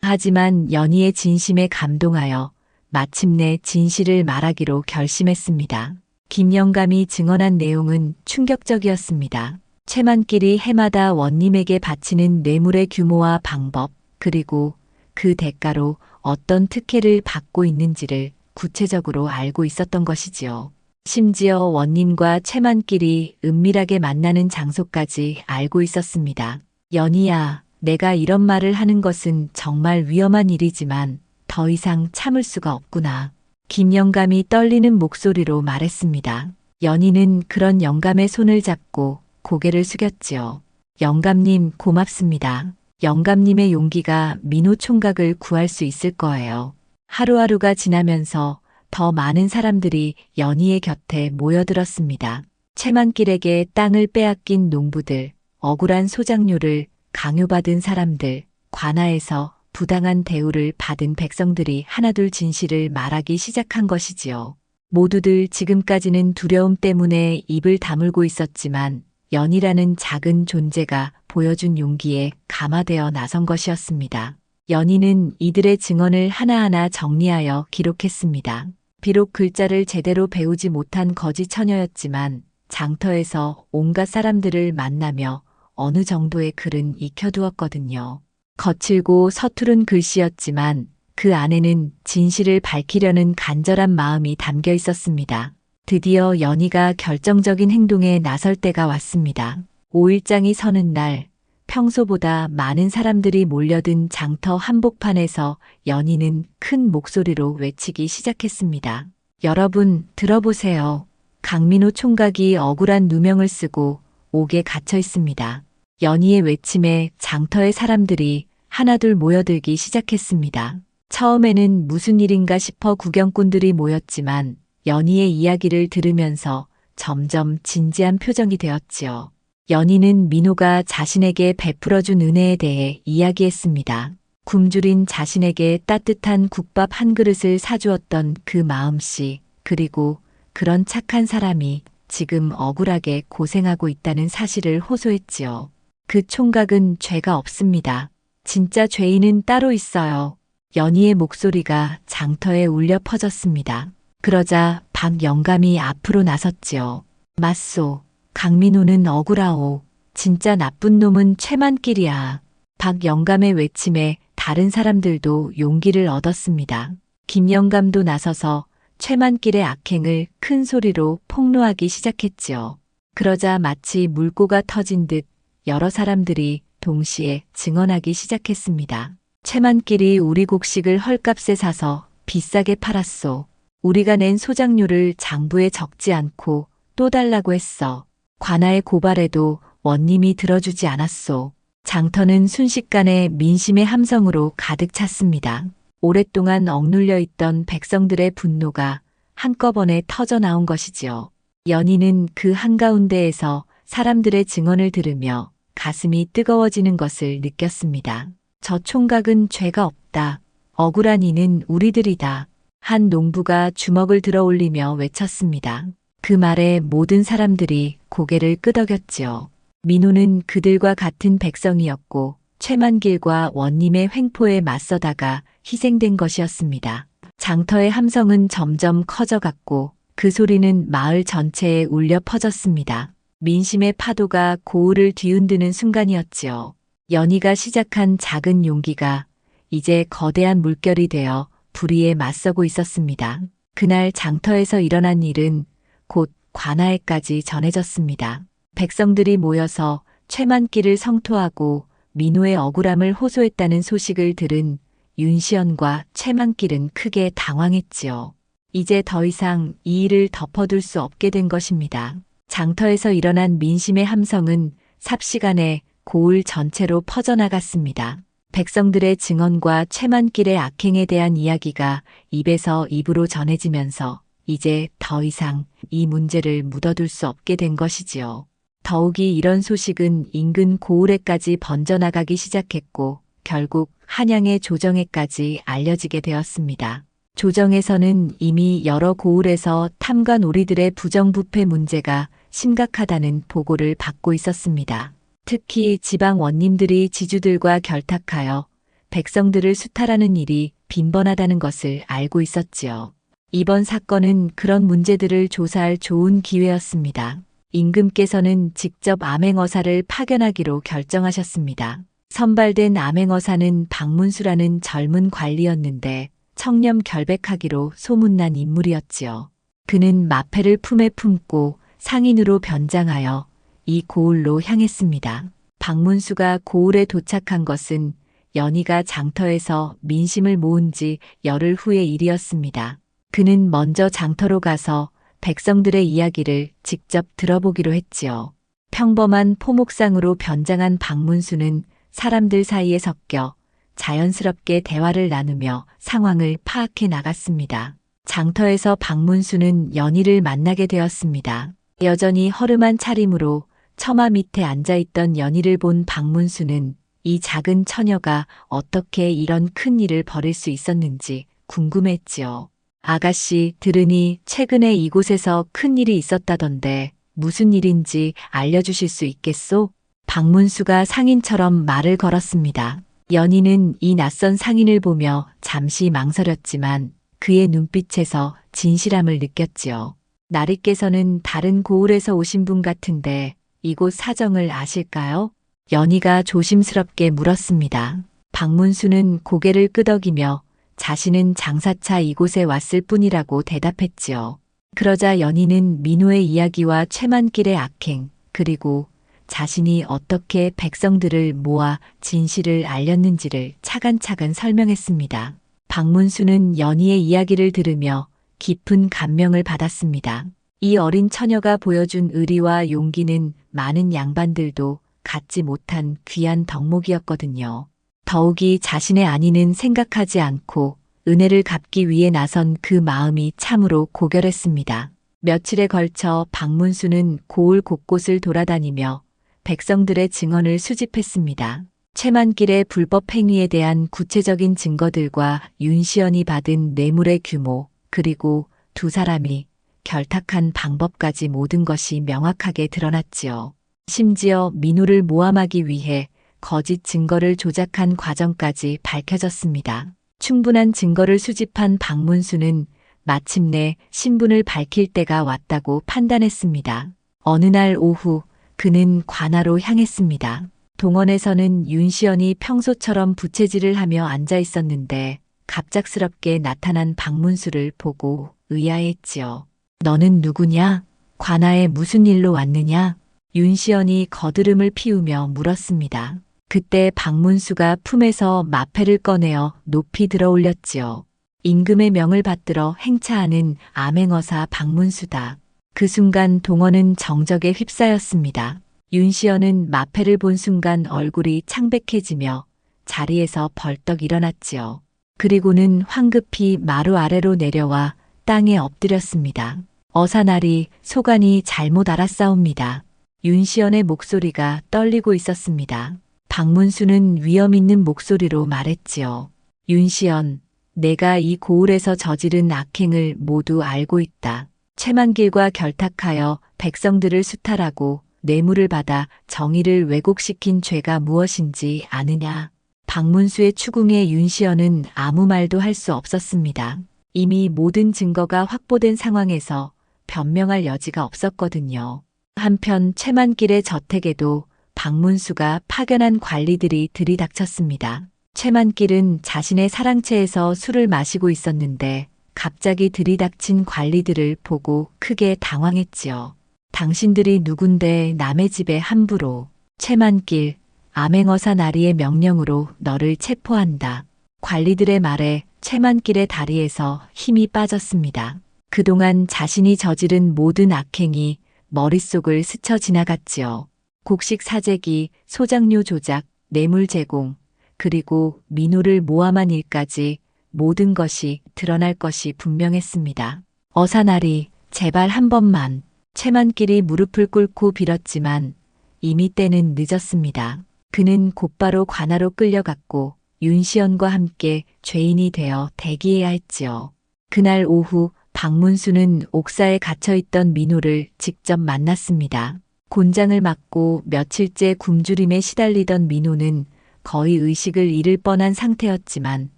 하지만 연희의 진심에 감동하여 마침내 진실을 말하기로 결심했습니다. 김영감이 증언한 내용은 충격적이었습니다. 최만길이 해마다 원님에게 바치는 뇌물의 규모와 방법, 그리고 그 대가로 어떤 특혜를 받고 있는지를 구체적으로 알고 있었던 것이지요. 심지어 원님과 최만길이 은밀하게 만나는 장소까지 알고 있었습니다. 연희야, 내가 이런 말을 하는 것은 정말 위험한 일이지만 더 이상 참을 수가 없구나. 김영감이 떨리는 목소리로 말했습니다. 연희는 그런 영감의 손을 잡고 고개를 숙였지요. 영감님 고맙습니다. 영감님의 용기가 민호 총각을 구할 수 있을 거예요. 하루하루가 지나면서 더 많은 사람들이 연희의 곁에 모여들었습니다. 최만길에게 땅을 빼앗긴 농부들, 억울한 소작료를 강요받은 사람들, 관아에서 부당한 대우를 받은 백성들이 하나둘 진실을 말하기 시작한 것이지요. 모두들 지금까지는 두려움 때문에 입을 다물고 있었지만 연희라는 작은 존재가 보여준 용기에 감화되어 나선 것이었습니다. 연희는 이들의 증언을 하나하나 정리하여 기록했습니다. 비록 글자를 제대로 배우지 못한 거지 처녀였지만 장터에서 온갖 사람들을 만나며 어느 정도의 글은 익혀두었거든요. 거칠고 서투른 글씨였지만 그 안에는 진실을 밝히려는 간절한 마음이 담겨 있었습니다. 드디어 연희가 결정적인 행동에 나설 때가 왔습니다. 5일장이 서는 날, 평소보다 많은 사람들이 몰려든 장터 한복판에서 연희는 큰 목소리로 외치기 시작했습니다. 여러분, 들어보세요. 강민호 총각이 억울한 누명을 쓰고 옥에 갇혀 있습니다. 연희의 외침에 장터의 사람들이 하나둘 모여들기 시작했습니다. 처음에는 무슨 일인가 싶어 구경꾼들이 모였지만 연희의 이야기를 들으면서 점점 진지한 표정이 되었지요. 연희는 민호가 자신에게 베풀어준 은혜에 대해 이야기했습니다. 굶주린 자신에게 따뜻한 국밥 한 그릇을 사주었던 그 마음씨, 그리고 그런 착한 사람이 지금 억울하게 고생하고 있다는 사실을 호소했지요. 그 총각은 죄가 없습니다. 진짜 죄인은 따로 있어요. 연희의 목소리가 장터에 울려 퍼졌습니다. 그러자 박 영감이 앞으로 나섰지요. 맞소. 강민호는 억울하오. 진짜 나쁜 놈은 최만길이야. 박 영감의 외침에 다른 사람들도 용기를 얻었습니다. 김영감도 나서서 최만길의 악행을 큰 소리로 폭로하기 시작했지요. 그러자 마치 물고가 터진 듯 여러 사람들이 동시에 증언하기 시작했습니다. 최만길이 우리 곡식을 헐값에 사서 비싸게 팔았소. 우리가 낸 소작료를 장부에 적지 않고 또 달라고 했어. 관아의 고발에도 원님이 들어주지 않았소. 장터는 순식간에 민심의 함성으로 가득 찼습니다. 오랫동안 억눌려 있던 백성들의 분노가 한꺼번에 터져 나온 것이지요. 연희는 그 한가운데에서 사람들의 증언을 들으며 가슴이 뜨거워지는 것을 느꼈습니다. 저 총각은 죄가 없다. 억울한 이는 우리들이다. 한 농부가 주먹을 들어 올리며 외쳤습니다. 그 말에 모든 사람들이 고개를 끄덕였지요. 민호는 그들과 같은 백성이었고 최만길과 원님의 횡포에 맞서다가 희생된 것이었습니다. 장터의 함성은 점점 커져갔고 그 소리는 마을 전체에 울려 퍼졌습니다. 민심의 파도가 고을을 뒤흔드는 순간이었지요. 연희가 시작한 작은 용기가 이제 거대한 물결이 되어 불의에 맞서고 있었습니다. 그날 장터에서 일어난 일은 곧 관아에까지 전해졌습니다. 백성들이 모여서 최만길을 성토하고 민호의 억울함을 호소했다는 소식을 들은 윤시연과 최만길은 크게 당황했지요. 이제 더 이상 이 일을 덮어둘 수 없게 된 것입니다. 장터에서 일어난 민심의 함성은 삽시간에 고을 전체로 퍼져나갔습니다. 백성들의 증언과 최만길의 악행에 대한 이야기가 입에서 입으로 전해지면서 이제 더 이상 이 문제를 묻어둘 수 없게 된 것이지요. 더욱이 이런 소식은 인근 고을에까지 번져나가기 시작했고 결국 한양의 조정에까지 알려지게 되었습니다. 조정에서는 이미 여러 고을에서 탐관 오리들의 부정부패 문제가 심각하다는 보고를 받고 있었습니다. 특히 지방 원님들이 지주들과 결탁하여 백성들을 수탈하는 일이 빈번하다는 것을 알고 있었지요. 이번 사건은 그런 문제들을 조사할 좋은 기회였습니다. 임금께서는 직접 암행어사를 파견하기로 결정하셨습니다. 선발된 암행어사는 박문수라는 젊은 관리였는데 청렴 결백하기로 소문난 인물이었지요. 그는 마패를 품에 품고 상인으로 변장하여 이 고을로 향했습니다. 박문수가 고을에 도착한 것은 연희가 장터에서 민심을 모은 지 열흘 후의 일이었습니다. 그는 먼저 장터로 가서 백성들의 이야기를 직접 들어보기로 했지요. 평범한 포목상으로 변장한 박문수는 사람들 사이에 섞여 자연스럽게 대화를 나누며 상황을 파악해 나갔습니다. 장터에서 박문수는 연희를 만나게 되었습니다. 여전히 허름한 차림으로 처마 밑에 앉아있던 연희를 본 박문수는 이 작은 처녀가 어떻게 이런 큰 일을 벌일 수 있었는지 궁금했지요. 아가씨, 들으니 최근에 이곳에서 큰 일이 있었다던데 무슨 일인지 알려주실 수 있겠소? 박문수가 상인처럼 말을 걸었습니다. 연희는 이 낯선 상인을 보며 잠시 망설였지만 그의 눈빛에서 진실함을 느꼈지요. 나리께서는 다른 고을에서 오신 분 같은데 이곳 사정을 아실까요? 연희가 조심스럽게 물었습니다. 박문수는 고개를 끄덕이며 자신은 장사차 이곳에 왔을 뿐이라고 대답했지요. 그러자 연희는 민호의 이야기와 최만길의 악행, 그리고 자신이 어떻게 백성들을 모아 진실을 알렸는지를 차근차근 설명했습니다. 박문수는 연희의 이야기를 들으며 깊은 감명을 받았습니다. 이 어린 처녀가 보여준 의리와 용기는 많은 양반들도 갖지 못한 귀한 덕목이었거든요. 더욱이 자신의 안위는 생각하지 않고 은혜를 갚기 위해 나선 그 마음이 참으로 고결했습니다. 며칠에 걸쳐 박문수는 고을 곳곳을 돌아다니며 백성들의 증언을 수집했습니다. 최만길의 불법 행위에 대한 구체적인 증거들과 윤시연이 받은 뇌물의 규모, 그리고 두 사람이 결탁한 방법까지 모든 것이 명확하게 드러났지요. 심지어 민호를 모함하기 위해 거짓 증거를 조작한 과정까지 밝혀졌습니다. 충분한 증거를 수집한 박문수는 마침내 신분을 밝힐 때가 왔다고 판단했습니다. 어느 날 오후 그는 관아로 향했습니다. 동원에서는 윤시연이 평소처럼 부채질을 하며 앉아 있었는데 갑작스럽게 나타난 박문수를 보고 의아했지요. 너는 누구냐? 관아에 무슨 일로 왔느냐? 윤시연이 거드름을 피우며 물었습니다. 그때 박문수가 품에서 마패를 꺼내어 높이 들어 올렸지요. 임금의 명을 받들어 행차하는 암행어사 박문수다. 그 순간 동원은 정적에 휩싸였습니다. 윤시연은 마패를 본 순간 얼굴이 창백해지며 자리에서 벌떡 일어났지요. 그리고는 황급히 마루 아래로 내려와 땅에 엎드렸습니다. 어사나리, 소관이 잘못 알았사옵니다. 윤시연의 목소리가 떨리고 있었습니다. 박문수는 위험 있는 목소리로 말했지요. 윤시연, 내가 이 고을에서 저지른 악행을 모두 알고 있다. 최만길과 결탁하여 백성들을 수탈하고 뇌물을 받아 정의를 왜곡시킨 죄가 무엇인지 아느냐. 박문수의 추궁에 윤시연은 아무 말도 할 수 없었습니다. 이미 모든 증거가 확보된 상황에서 변명할 여지가 없었거든요. 한편 최만길의 저택에도 박문수가 파견한 관리들이 들이닥쳤습니다. 최만길은 자신의 사랑채에서 술을 마시고 있었는데 갑자기 들이닥친 관리들을 보고 크게 당황했지요. 당신들이 누군데 남의 집에 함부로. 최만길, 암행어사 나리의 명령으로 너를 체포한다. 관리들의 말에 최만길의 다리에서 힘이 빠졌습니다. 그동안 자신이 저지른 모든 악행이 머릿속을 스쳐 지나갔지요. 곡식 사재기, 소장료 조작, 뇌물 제공, 그리고 민호를 모함한 일까지 모든 것이 드러날 것이 분명했습니다. 어사나리, 제발 한 번만. 최만길이 무릎을 꿇고 빌었지만 이미 때는 늦었습니다. 그는 곧바로 관아로 끌려갔고 윤시연과 함께 죄인이 되어 대기해야 했지요. 그날 오후 박문수는 옥사에 갇혀있던 민호를 직접 만났습니다. 곤장을 맞고 며칠째 굶주림에 시달리던 민호는 거의 의식을 잃을 뻔한 상태였지만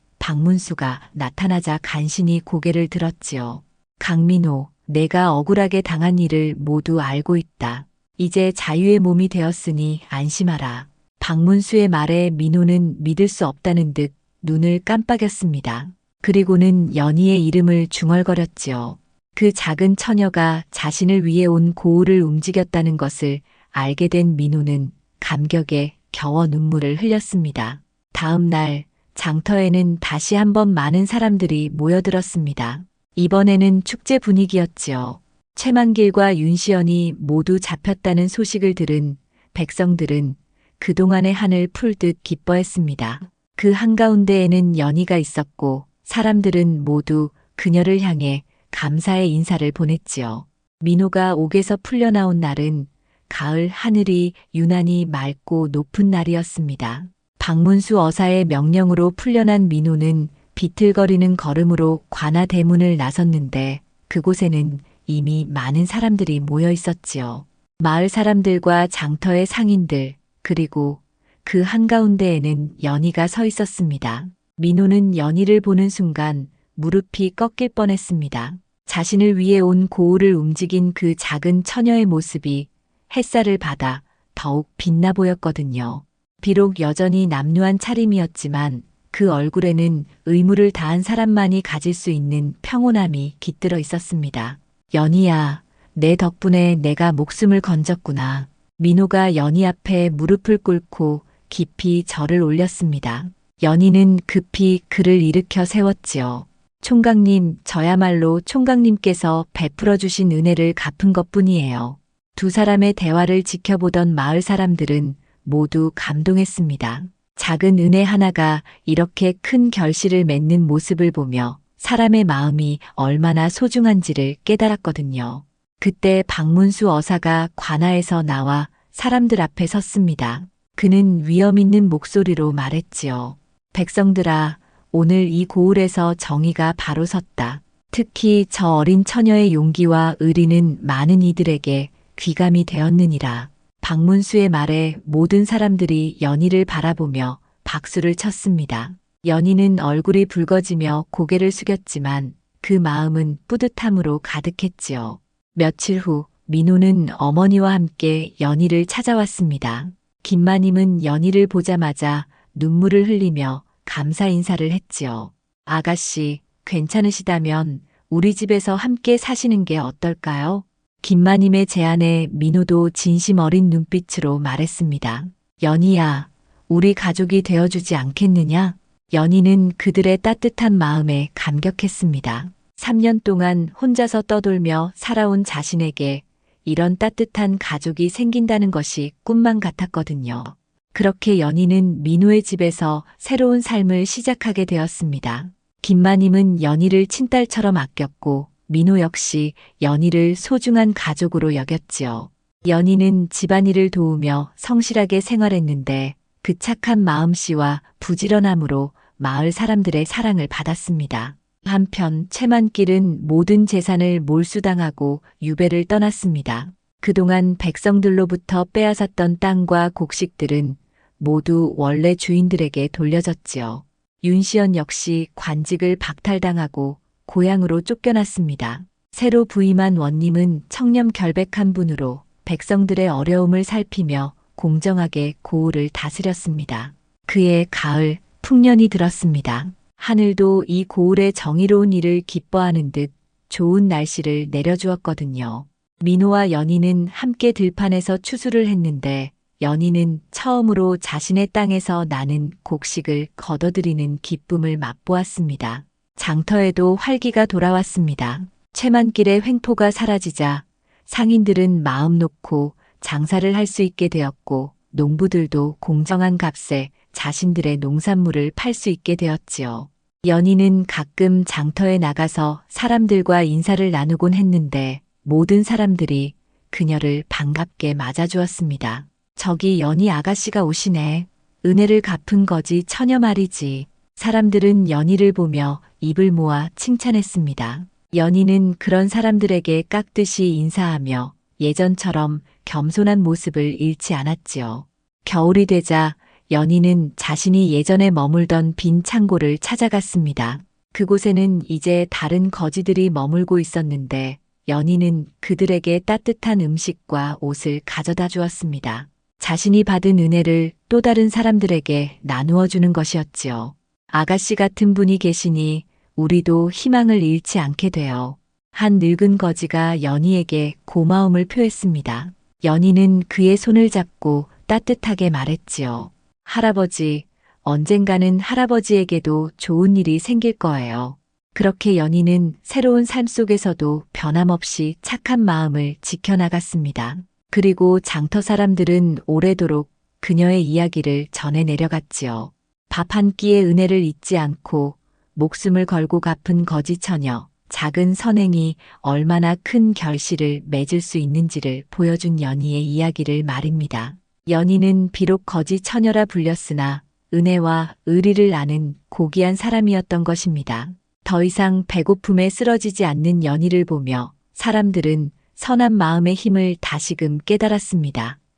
박문수가 나타나자 간신히 고개를 들었지요. 강민호, 내가 억울하게 당한 일을 모두 알고 있다. 이제 자유의 몸이 되었으니 안심하라. 박문수의 말에 민호는 믿을 수 없다는 듯 눈을 깜빡였습니다. 그리고는 연희의 이름을 중얼거렸지요. 그 작은 처녀가 자신을 위해 온 고우를 움직였다는 것을 알게 된 민호는 감격에 겨워 눈물을 흘렸습니다. 다음 날 장터에는 다시 한번 많은 사람들이 모여들었습니다. 이번에는 축제 분위기였지요. 최만길과 윤시연이 모두 잡혔다는 소식을 들은 백성들은 그동안의 한을 풀듯 기뻐했습니다. 그 한가운데에는 연희가 있었고 사람들은 모두 그녀를 향해 감사의 인사를 보냈지요. 민호가 옥에서 풀려나온 날은 가을 하늘이 유난히 맑고 높은 날이었습니다. 박문수 어사의 명령으로 풀려난 민호는 비틀거리는 걸음으로 관아 대문을 나섰는데 그곳에는 이미 많은 사람들이 모여 있었지요. 마을 사람들과 장터의 상인들, 그리고 그 한가운데에는 연희가 서 있었습니다. 민호는 연희를 보는 순간 무릎이 꺾일 뻔했습니다. 자신을 위해 온 고우를 움직인 그 작은 처녀의 모습이 햇살을 받아 더욱 빛나 보였거든요. 비록 여전히 남루한 차림이었지만 그 얼굴에는 의무를 다한 사람만이 가질 수 있는 평온함이 깃들어 있었습니다. 연희야, 내 덕분에 내가 목숨을 건졌구나. 민호가 연희 앞에 무릎을 꿇고 깊이 절을 올렸습니다. 연희는 급히 그를 일으켜 세웠지요. 총각님, 저야말로 총각님께서 베풀어 주신 은혜를 갚은 것뿐이에요. 두 사람의 대화를 지켜보던 마을 사람들은 모두 감동했습니다. 작은 은혜 하나가 이렇게 큰 결실을 맺는 모습을 보며 사람의 마음이 얼마나 소중한지를 깨달았거든요. 그때 박문수 어사가 관아에서 나와 사람들 앞에 섰습니다. 그는 위엄 있는 목소리로 말했지요. 백성들아, 오늘 이 고을에서 정의가 바로 섰다. 특히 저 어린 처녀의 용기와 의리는 많은 이들에게 귀감이 되었느니라. 박문수의 말에 모든 사람들이 연희를 바라보며 박수를 쳤습니다. 연희는 얼굴이 붉어지며 고개를 숙였지만 그 마음은 뿌듯함으로 가득했지요. 며칠 후 민호는 어머니와 함께 연희를 찾아왔습니다. 김마님은 연희를 보자마자 눈물을 흘리며 감사 인사를 했지요. 아가씨, 괜찮으시다면 우리 집에서 함께 사시는 게 어떨까요? 김마님의 제안에 민호도 진심 어린 눈빛으로 말했습니다. 연희야, 우리 가족이 되어주지 않겠느냐? 연희는 그들의 따뜻한 마음에 감격했습니다. 3년 동안 혼자서 떠돌며 살아온 자신에게 이런 따뜻한 가족이 생긴다는 것이 꿈만 같았거든요. 그렇게 연희는 민호의 집에서 새로운 삶을 시작하게 되었습니다. 김마님은 연희를 친딸처럼 아꼈고 민호 역시 연희를 소중한 가족으로 여겼지요. 연희는 집안일을 도우며 성실하게 생활했는데 그 착한 마음씨와 부지런함으로 마을 사람들의 사랑을 받았습니다. 한편 최만길은 모든 재산을 몰수당하고 유배를 떠났습니다. 그동안 백성들로부터 빼앗았던 땅과 곡식들은 모두 원래 주인들에게 돌려졌지요. 윤시연 역시 관직을 박탈당하고 고향으로 쫓겨났습니다. 새로 부임한 원님은 청렴 결백한 분으로 백성들의 어려움을 살피며 공정하게 고을을 다스렸습니다. 그해 가을, 풍년이 들었습니다. 하늘도 이 고을의 정의로운 일을 기뻐하는 듯 좋은 날씨를 내려주었거든요. 민호와 연희는 함께 들판에서 추수를 했는데 연희는 처음으로 자신의 땅에서 나는 곡식을 거둬들이는 기쁨을 맛보았습니다. 장터에도 활기가 돌아왔습니다. 최만길의 횡포가 사라지자 상인들은 마음 놓고 장사를 할 수 있게 되었고 농부들도 공정한 값에 자신들의 농산물을 팔 수 있게 되었지요. 연희는 가끔 장터에 나가서 사람들과 인사를 나누곤 했는데 모든 사람들이 그녀를 반갑게 맞아주었습니다. 저기 연희 아가씨가 오시네. 은혜를 갚은 거지 처녀 말이지. 사람들은 연희를 보며 입을 모아 칭찬했습니다. 연희는 그런 사람들에게 깍듯이 인사하며 예전처럼 겸손한 모습을 잃지 않았지요. 겨울이 되자 연희는 자신이 예전에 머물던 빈 창고를 찾아갔습니다. 그곳에는 이제 다른 거지들이 머물고 있었는데 연희는 그들에게 따뜻한 음식과 옷을 가져다 주었습니다. 자신이 받은 은혜를 또 다른 사람들에게 나누어 주는 것이었지요. 아가씨 같은 분이 계시니 우리도 희망을 잃지 않게 돼요. 한 늙은 거지가 연희에게 고마움을 표했습니다. 연희는 그의 손을 잡고 따뜻하게 말했지요. 할아버지, 언젠가는 할아버지에게도 좋은 일이 생길 거예요. 그렇게 연희는 새로운 삶 속에서도 변함없이 착한 마음을 지켜나갔습니다. 그리고 장터 사람들은 오래도록 그녀의 이야기를 전해 내려갔지요. 밥 한 끼의 은혜를 잊지 않고 목숨을 걸고 갚은 거지 처녀, 작은 선행이 얼마나 큰 결실을 맺을 수 있는지를 보여준 연희의 이야기를 말입니다. 연희는 비록 거지 처녀라 불렸으나 은혜와 의리를 아는 고귀한 사람이었던 것입니다. 더 이상 배고픔에 쓰러지지 않는 연희를 보며 사람들은 선한 마음의 힘을 다시금 깨달았습니다.